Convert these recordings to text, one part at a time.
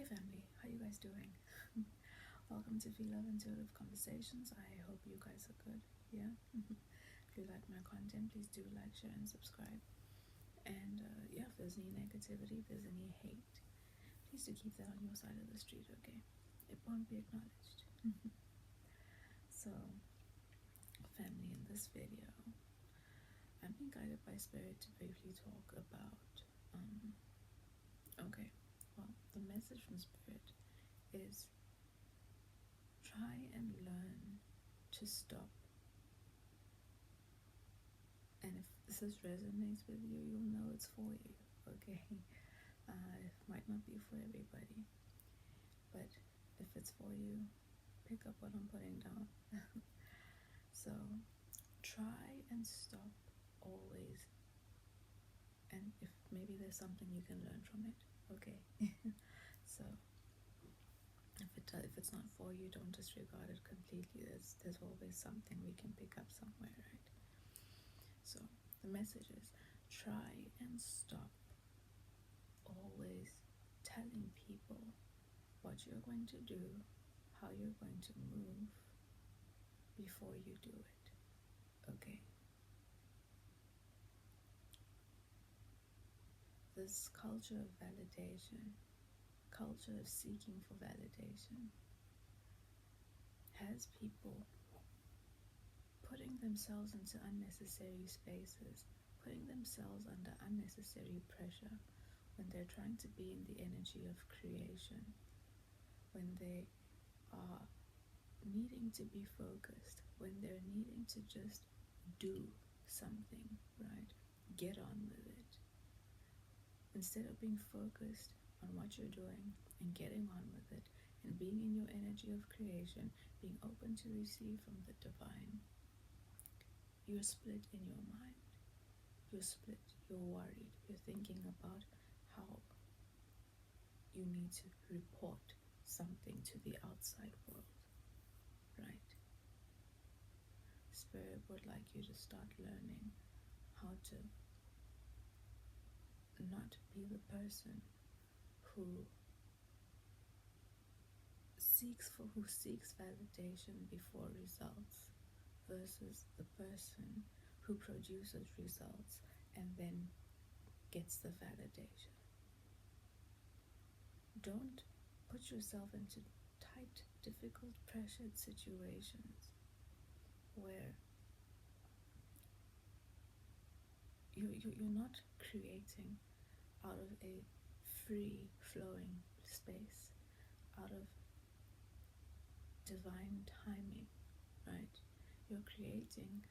Hey family, how you guys doing? Welcome to Phie.Love Intuitive Conversations. I hope you guys are good. Yeah. If you like my content, please do like, share, and subscribe. And yeah, if there's any negativity, if there's any hate, please do keep that on your side of the street, okay? It won't be acknowledged. So, family, in this video, I'm being guided by Spirit to briefly talk about. Okay, well, the message from Spirit is try and learn to stop. And if this resonates with you, you'll know it's for you, okay? It might not be for everybody, but if it's for you, pick up what I'm putting down. So try and stop always. And if maybe there's something you can learn from it, okay? So if it's not for you, don't disregard it completely. There's always something we can pick up somewhere, right? So the message is try and stop always telling people what you're going to do, how you're going to move before you do it, okay? This culture of validation, culture of seeking for validation, has people putting themselves into unnecessary spaces, putting themselves under unnecessary pressure when they're trying to be in the energy of creation, when they are needing to be focused, when they're needing to just do something, right? Get on with it. Instead of being focused on what you're doing and getting on with it and being in your energy of creation, being open to receive from the divine, you're split in your mind. You're split, you're worried, you're thinking about how you need to report something to the outside world, right? Spirit would like you to start learning how to not be the person who seeks validation before results versus the person who produces results and then gets the validation. Don't put yourself into tight, difficult, pressured situations where you're not creating out of a free flowing space, out of divine timing, right? You're creating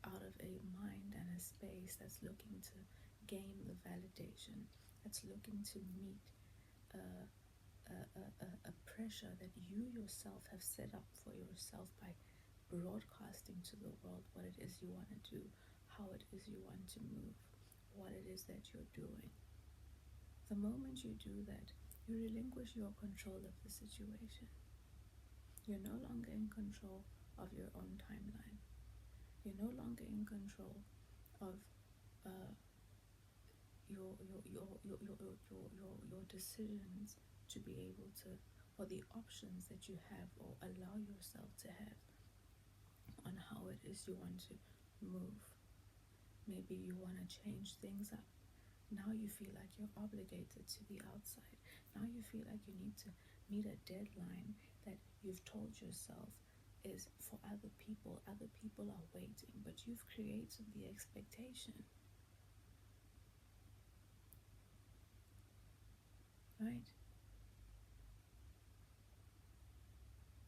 out of a mind and a space that's looking to gain the validation, that's looking to meet a pressure that you yourself have set up for yourself by broadcasting to the world what it is you want to do, how it is you want to move, what it is that you're doing. The moment you do that, you relinquish your control of the situation. You're no longer in control of your own timeline. You're no longer in control of your decisions to be able to, or the options that you have or allow yourself to have on how it is you want to move. Maybe you want to change things up. Now you feel like you're obligated to the outside. Now you feel like you need to meet a deadline that you've told yourself is for other people. Other people are waiting, but you've created the expectation, right?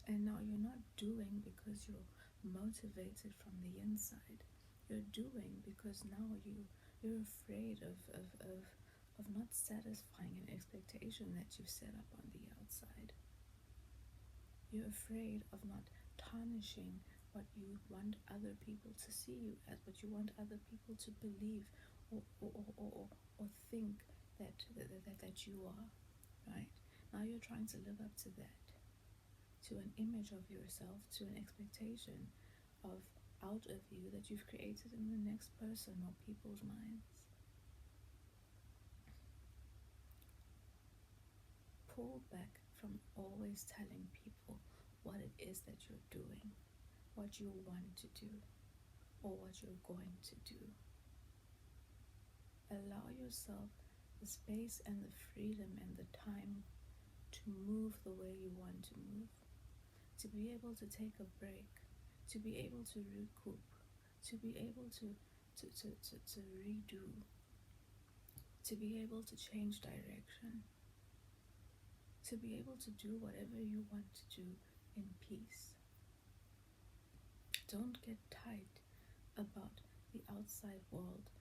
And now you're not doing because you're motivated from the inside. You're doing because now you're afraid of not satisfying an expectation that you've set up on the outside. You're afraid of not tarnishing what you want other people to see you as, what you want other people to believe or think that you are, right? Now you're trying to live up to that, to an image of yourself, to an expectation of out of you that you've created in the next person or people's minds. pull back from always telling people what it is that you're doing, what you want to do, or what you're going to do. Allow yourself the space and the freedom and the time to move the way you want to move, to be able to take a break, to be able to recoup, to be able to redo, to be able to change direction, to be able to do whatever you want to do in peace. Don't get tight about the outside world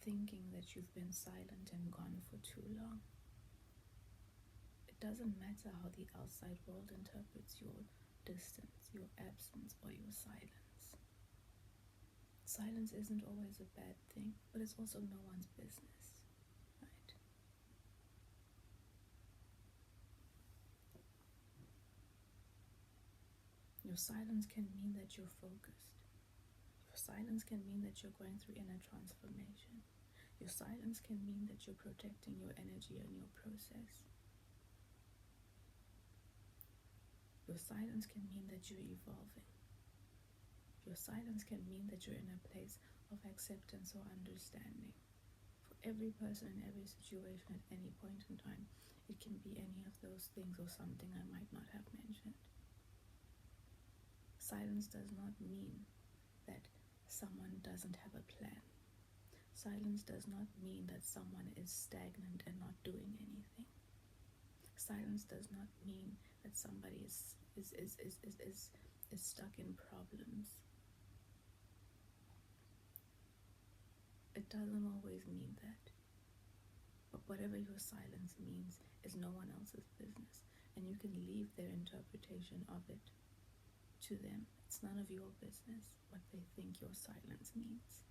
thinking that you've been silent and gone for too long. It doesn't matter how the outside world interprets your distance, your absence, or your silence. Silence isn't always a bad thing, but it's also no one's business, right? Your silence can mean that you're focused. Your silence can mean that you're going through inner transformation. Your silence can mean that you're protecting your energy and your process. Your silence can mean that you're evolving. Your silence can mean that you're in a place of acceptance or understanding. For every person in every situation at any point in time, it can be any of those things or something I might not have mentioned. Silence does not mean that someone doesn't have a plan. Silence does not mean that someone is stagnant and not doing anything. Silence does not mean that somebody is stuck in problems. It doesn't always mean that. But whatever your silence means is no one else's business, and you can leave their interpretation of it to them. It's none of your business what they think your silence means.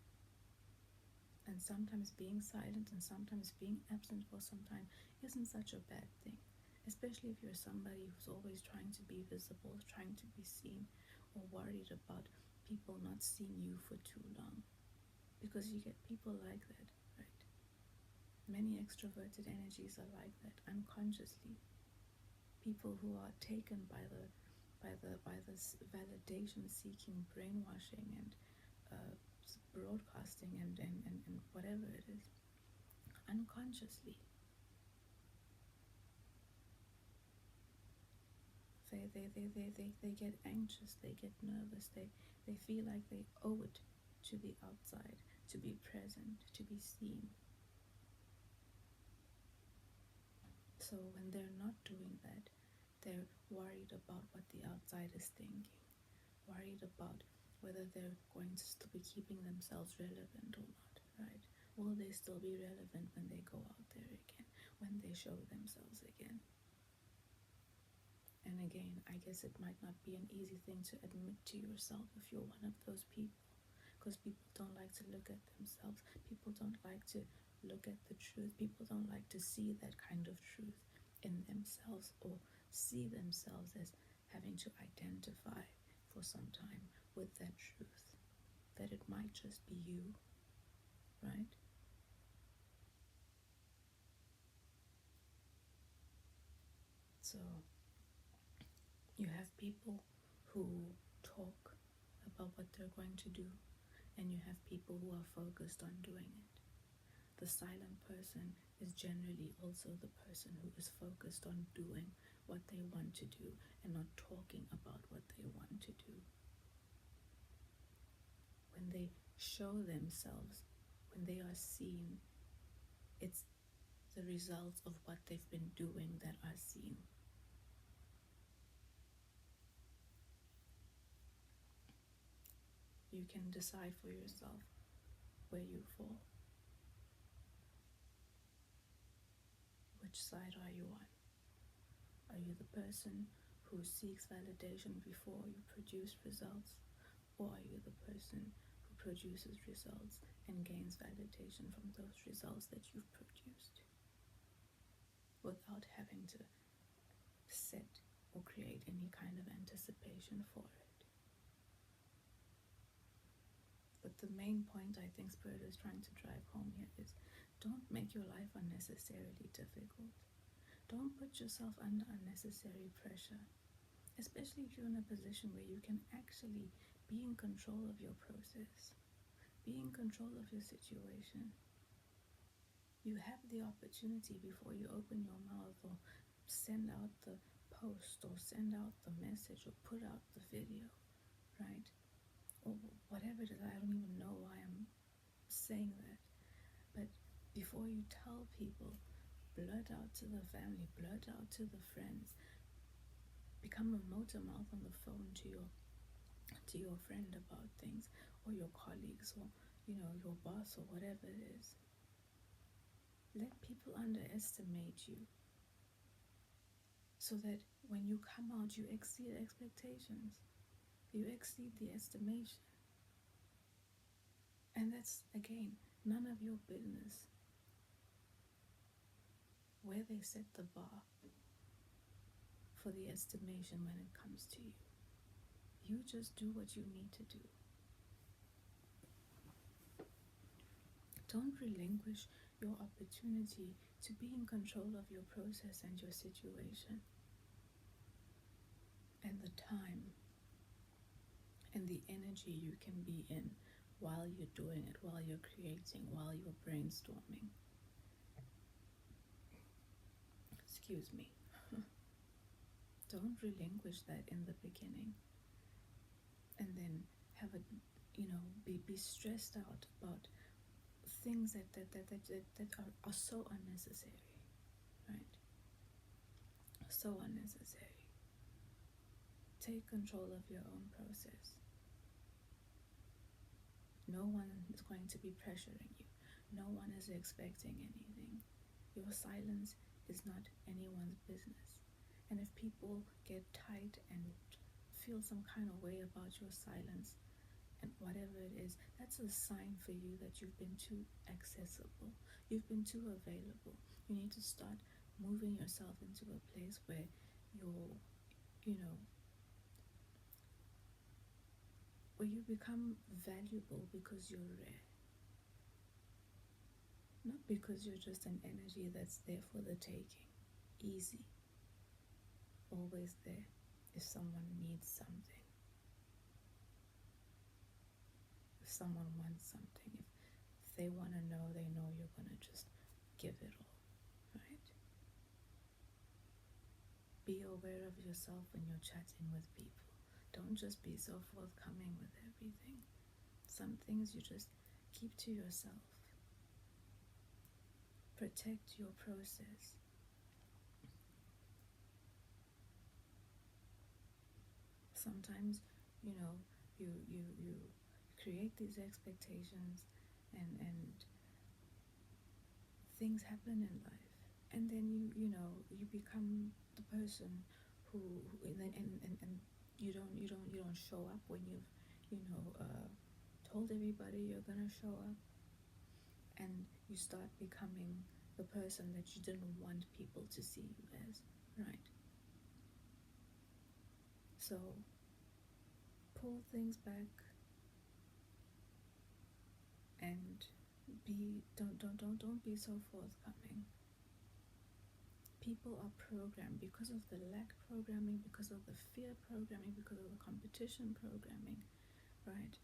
And sometimes being silent and sometimes being absent for some time isn't such a bad thing, especially if you're somebody who's always trying to be visible, trying to be seen, or worried about people not seeing you for too long. Because you get people like that, right? Many extroverted energies are like that, unconsciously. People who are taken by this validation-seeking brainwashing and broadcasting and whatever it is, unconsciously. They get anxious, they get nervous, they feel like they owe it to the outside, to be present, to be seen. So when they're not doing that, they're worried about what the outside is thinking, worried about whether they're going to still be keeping themselves relevant or not, right? Will they still be relevant when they go out there again, when they show themselves again? And again, I guess it might not be an easy thing to admit to yourself if you're one of those people, because people don't like to look at themselves. People don't like to look at the truth. People don't like to see that kind of truth in themselves, or see themselves as having to identify for some time with that truth, that it might just be you, right? So you have people who talk about what they're going to do, and you have people who are focused on doing it. The silent person is generally also the person who is focused on doing what they want to do and not talking about what they want to do. When they show themselves, when they are seen, it's the results of what they've been doing that are seen. You can decide for yourself where you fall. Which side are you on? Are you the person who seeks validation before you produce results? Or are you the person who produces results and gains validation from those results that you've produced, without having to set or create any kind of anticipation for it? But the main point I think Spirit is trying to drive home here is, don't make your life unnecessarily difficult. Don't put yourself under unnecessary pressure, especially if you're in a position where you can actually be in control of your process, be in control of your situation. You have the opportunity before you open your mouth or send out the post or send out the message or put out the video, right? Or whatever it is. I don't even know why I'm saying that. But before you tell people, blurt out to the family, blurt out to the friends, become a motor mouth on the phone to your friend about things, or your colleagues, or your boss, or whatever it is. Let people underestimate you so that when you come out, you exceed expectations, you exceed the estimation. And that's, again, none of your business where they set the bar for the estimation when it comes to you. You just do what you need to do. Don't relinquish your opportunity to be in control of your process and your situation, and the time and the energy you can be in while you're doing it, while you're creating, while you're brainstorming. Excuse me. Don't relinquish that in the beginning and then have a be stressed out about things that are so unnecessary, right? So unnecessary. Take control of your own process. No one is going to be pressuring you. No one is expecting anything. Your silence is not anyone's business. And if people get tight and feel some kind of way about your silence and whatever it is, that's a sign for you that you've been too accessible. You've been too available. You need to start moving yourself into a place where you're, where you become valuable because you're rare. Not because you're just an energy that's there for the taking. Easy. Always there if someone needs something. If someone wants something. If they want to know, they know you're going to just give it all. Right? Be aware of yourself when you're chatting with people. Don't just be so forthcoming with everything. Some things you just keep to yourself. Protect your process. Sometimes, you create these expectations and things happen in life. And then you become the person who and you don't show up when you've told everybody you're gonna show up, and you start becoming the person that you didn't want people to see you as, right? So pull things back and don't be so forthcoming. People are programmed because of the lack programming, because of the fear programming, because of the competition programming, right?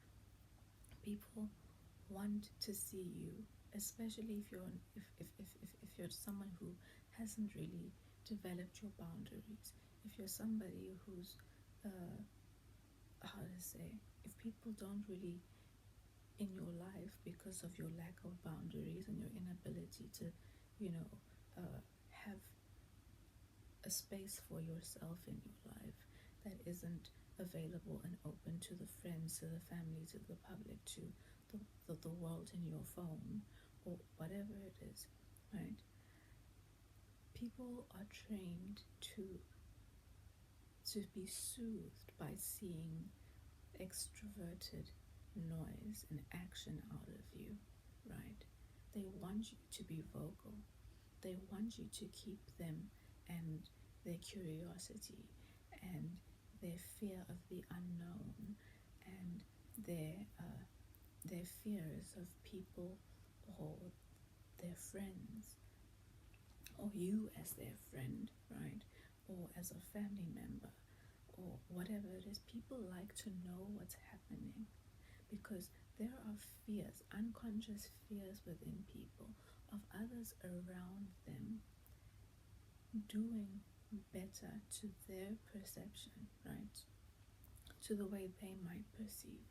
People want to see you, especially if you're someone who hasn't really developed your boundaries. If you're somebody who's if people don't really in your life, because of your lack of boundaries and your inability to have a space for yourself in your life that isn't available and open to the friends, to the family, to the public, to the world in your phone, or whatever it is, right? People are trained to be soothed by seeing extroverted noise and action out of you, right? They want you to be vocal. They want you to keep them and their curiosity and their fear of the unknown and their fears of people or their friends or you as their friend, right? Or as a family member, or whatever it is. People like to know what's happening because there are fears, unconscious fears within people of others around them doing better to their perception, right? To the way they might perceive.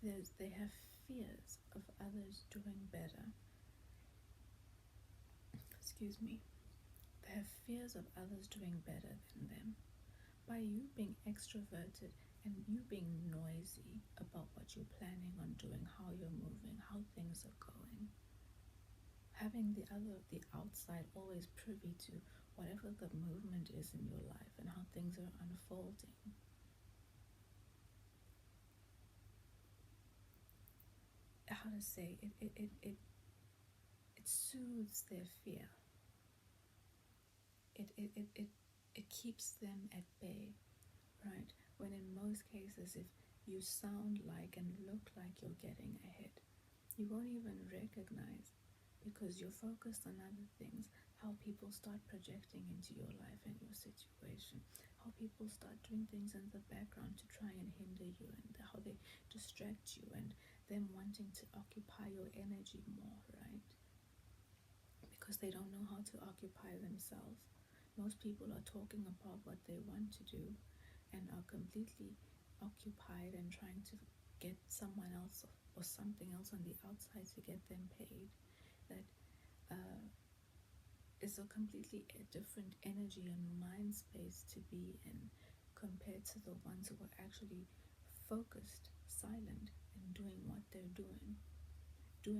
They have fears of others doing better. Excuse me. They have fears of others doing better than them. By you being extroverted and you being noisy about what you're planning on doing, how you're moving, how things are going, having the outside always privy to whatever the movement is in your life and how things are unfolding, how to say it soothes their fear. It keeps them at bay, right? When in most cases, if you sound like and look like you're getting ahead, you won't even recognize, because you're focused on other things, how people start projecting into your life and your situation, how people start doing things in the background to try and hinder you, and how they distract you, and them wanting to occupy your energy more, right? Because they don't know how to occupy themselves. Most people are talking about what they want to do and are completely occupied and trying to get someone else or something else on the outside to get them paid. That is a completely different energy and mind space to be in compared to the ones who are actually focused, silent, and doing what they're doing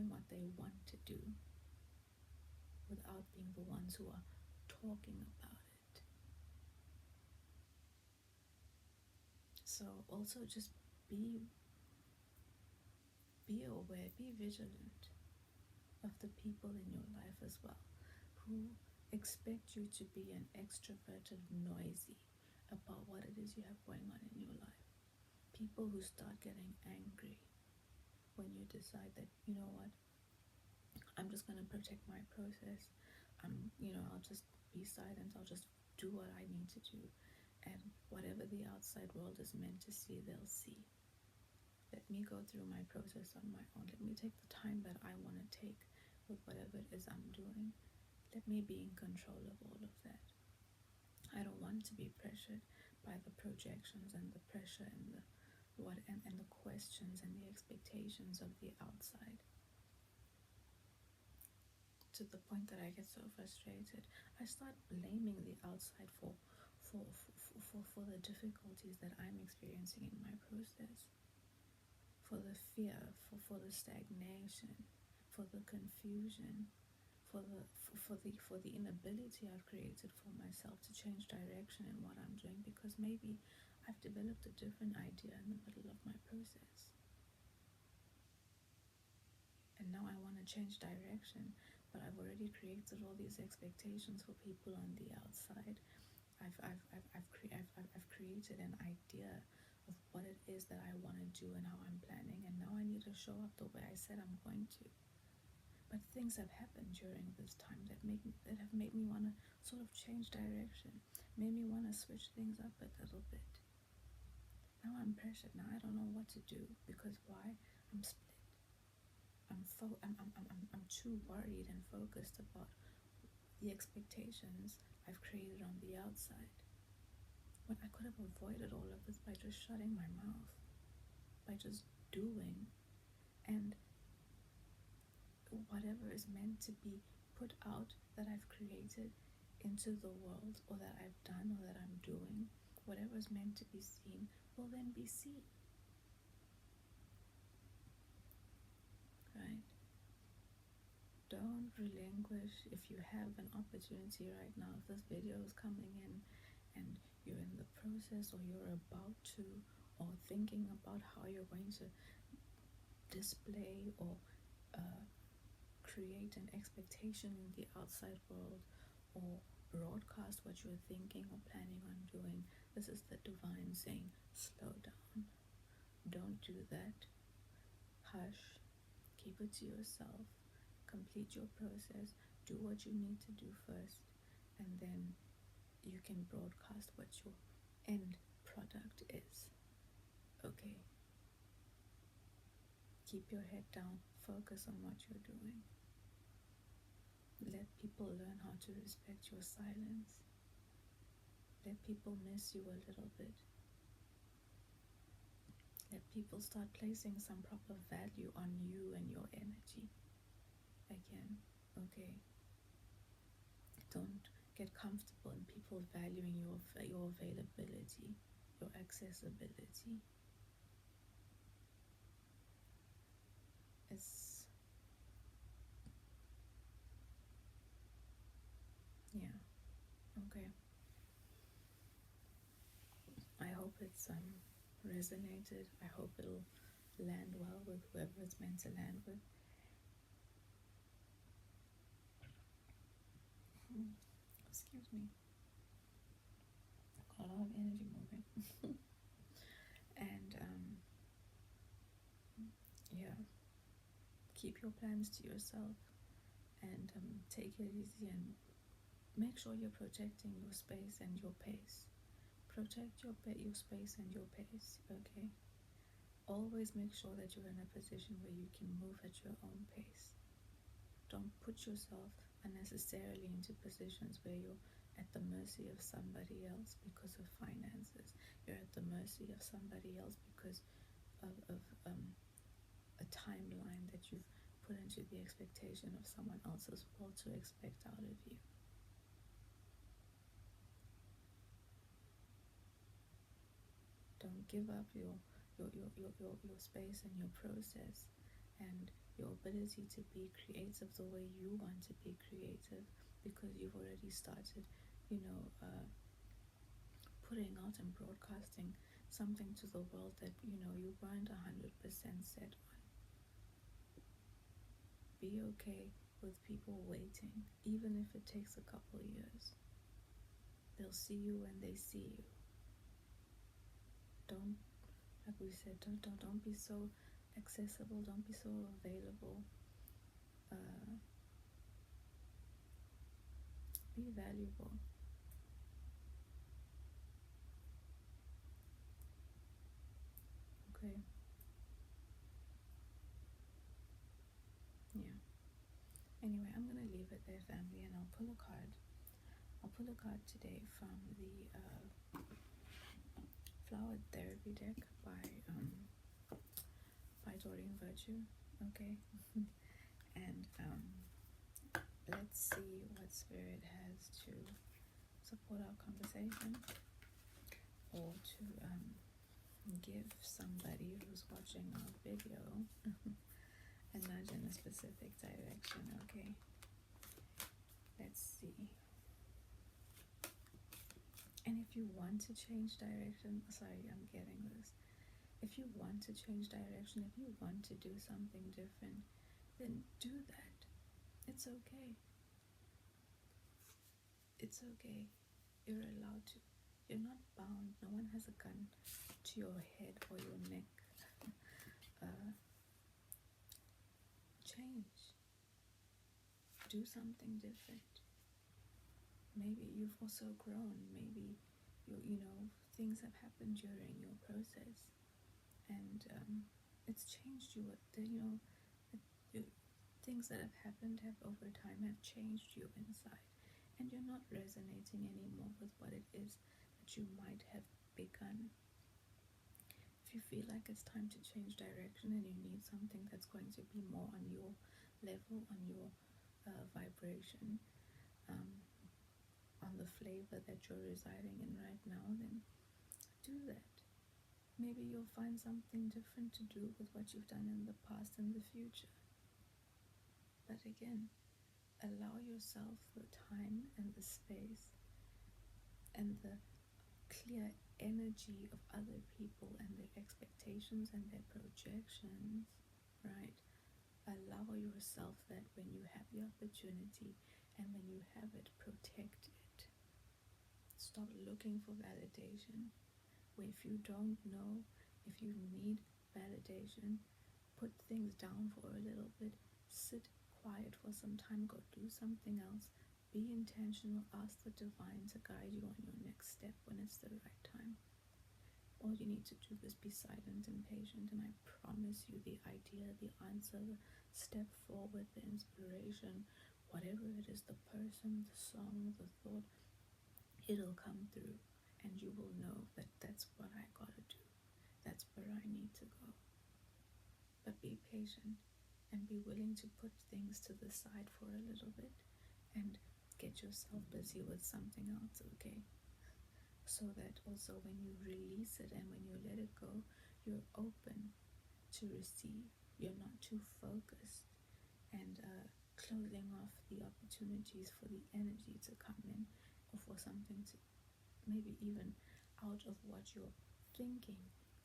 what they want to do without being the ones who are talking about it. So also just be aware, be vigilant of the people in your life as well who expect you to be an extroverted noisy about what it is you have going on in your life. People who start getting angry when you decide that, you know what, I'm just going to protect my process. I'll just be silent. I'll just do what I need to do. And whatever the outside world is meant to see, they'll see. Let me go through my process on my own. Let me take the time that I want to take with whatever it is I'm doing. Let me be in control of all of that. I don't want to be pressured by the projections and the pressure and the questions and the expectations of the outside, to the point that I get so frustrated. I start blaming the outside for the difficulties that I'm experiencing in my process, for the fear, for the stagnation, for the confusion, for the inability I've created for myself to change direction in what I'm doing, because maybe I've developed a different idea in the middle of my process. And now I want to change direction, but I've already created all these expectations for people on the outside. I've created an idea of what it is that I want to do and how I'm planning, and now I need to show up the way I said I'm going to. But things have happened during this time that have made me want to sort of change direction, made me want to switch things up a little bit. Now I'm pressured. Now I don't know what to do, because why? I'm split. I'm too worried and focused about the expectations I've created on the outside, when I could have avoided all of this by just shutting my mouth, by just doing, and whatever is meant to be put out that I've created into the world, or that I've done, or that I'm doing, whatever is meant to be seen will then be seen, right? Don't relinquish. If you have an opportunity right now, if this video is coming in and you're in the process, or you're about to, or thinking about how you're going to display or create an expectation in the outside world, or broadcast what you're thinking or planning on doing, this is the divine saying, slow down. Don't do that. Hush. Keep it to yourself. Complete your process. Do what you need to do first, and then you can broadcast what your end product is. Okay. Keep your head down. Focus on what you're doing. Let people learn how to respect your silence. Let people miss you a little bit. Let people start placing some proper value on you and your energy. Again, okay. Don't get comfortable in people valuing your availability, your accessibility. It's, yeah, okay. I hope it's resonated. I hope it'll land well with whoever it's meant to land with. Excuse me. Got a lot of energy moving. And yeah, keep your plans to yourself, and take it easy, and make sure you're protecting your space and your pace. Protect your space and your pace, okay? Always make sure that you're in a position where you can move at your own pace. Don't put yourself unnecessarily into positions where you're at the mercy of somebody else because of finances. You're at the mercy of somebody else because of a timeline that you've put into the expectation of someone else's world to expect out of you. Don't give up your space and your process and your ability to be creative the way you want to be creative, because you've already started, putting out and broadcasting something to the world that you weren't 100% set on. Be okay with people waiting, even if it takes a couple years. They'll see you when they see you. Don't, like we said, don't be so accessible, don't be so available. Be valuable. Okay. Yeah. Anyway, I'm gonna leave it there, family, and I'll pull a card. I'll pull a card today from the Flower Therapy deck by Doreen Virtue. Okay. And let's see what Spirit has to support our conversation, or to give somebody who's watching our video a nudge in a specific direction. Okay, let's see. And if you want to change direction, sorry, I'm getting this. If you want to change direction, if you want to do something different, then do that. It's okay. It's okay. You're allowed to. You're not bound. No one has a gun to your head or your neck. Change. Do something different. Maybe you've also grown. Maybe things have happened during your process, and it's changed you. Things that have happened over time have changed you inside, and you're not resonating anymore with what it is that you might have begun. If you feel like it's time to change direction and you need something that's going to be more on your level, on your vibration, on the flavor that you're residing in right now, then do that. Maybe you'll find something different to do with what you've done in the past and the future. But again, allow yourself the time and the space and the clear energy of other people and their expectations and their projections, right? Allow yourself that when you have the opportunity and when you have it, protect it. Stop looking for validation. If you don't know, if you need validation, put things down for a little bit. Sit quiet for some time, go do something else, be intentional, ask the divine to guide you on your next step when it's the right time. All you need to do is be silent and patient, and I promise you the idea, the answer, the step forward, the inspiration, whatever it is, the person, the song, the thought, it'll come through, and you will know that that's what I gotta do. That's where I need to go. But be patient and be willing to put things to the side for a little bit and get yourself busy with something else, okay? So that also when you release it and when you let it go, you're open to receive. You're not too focused and closing off the opportunities for the energy to come in, or for something to maybe even out of what you're thinking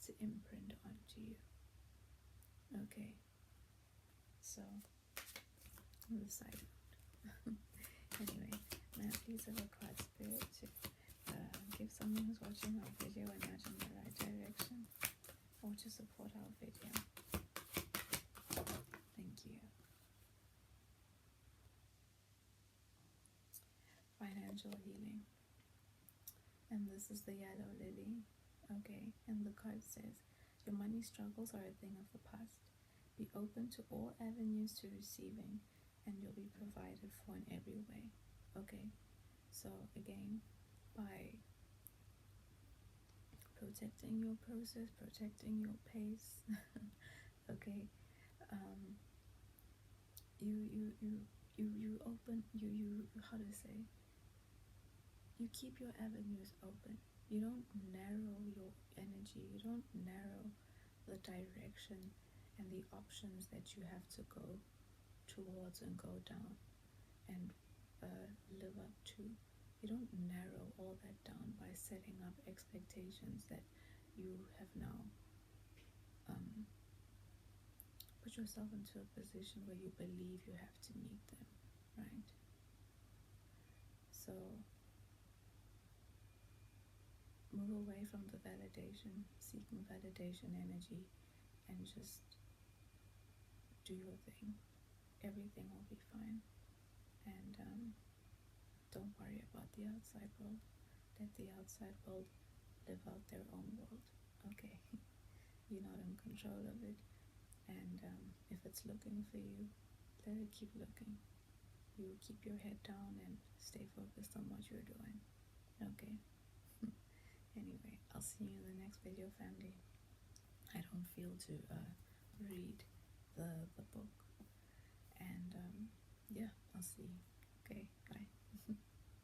to imprint onto you. Okay, so on the side note. Anyway, may I please have a card spirit to give someone who's watching our video a nudge in the right direction, or to support our video. Thank you. Financial healing. And this is the yellow lily. Okay, and the card says, your money struggles are a thing of the past. Be open to all avenues to receiving, and you'll be provided for in every way. Okay, so again, by protecting your process, protecting your pace, okay, you open, you how to say, you keep your avenues open. You don't narrow your energy. You don't narrow the direction and the options that you have to go towards and go down and live up to. You don't narrow all that down by setting up expectations that you have now put yourself into a position where you believe you have to meet them, right? So move away from the validation, seeking validation energy, and just do your thing. Everything will be fine. And don't worry about the outside world. Let the outside world live out their own world, okay? You're not in control of it. And if it's looking for you, let it keep looking. You keep your head down and stay focused on what you're doing, okay? Anyway, I'll see you in the next video, family. I don't feel to read the book. And yeah, I'll see you. Okay, bye.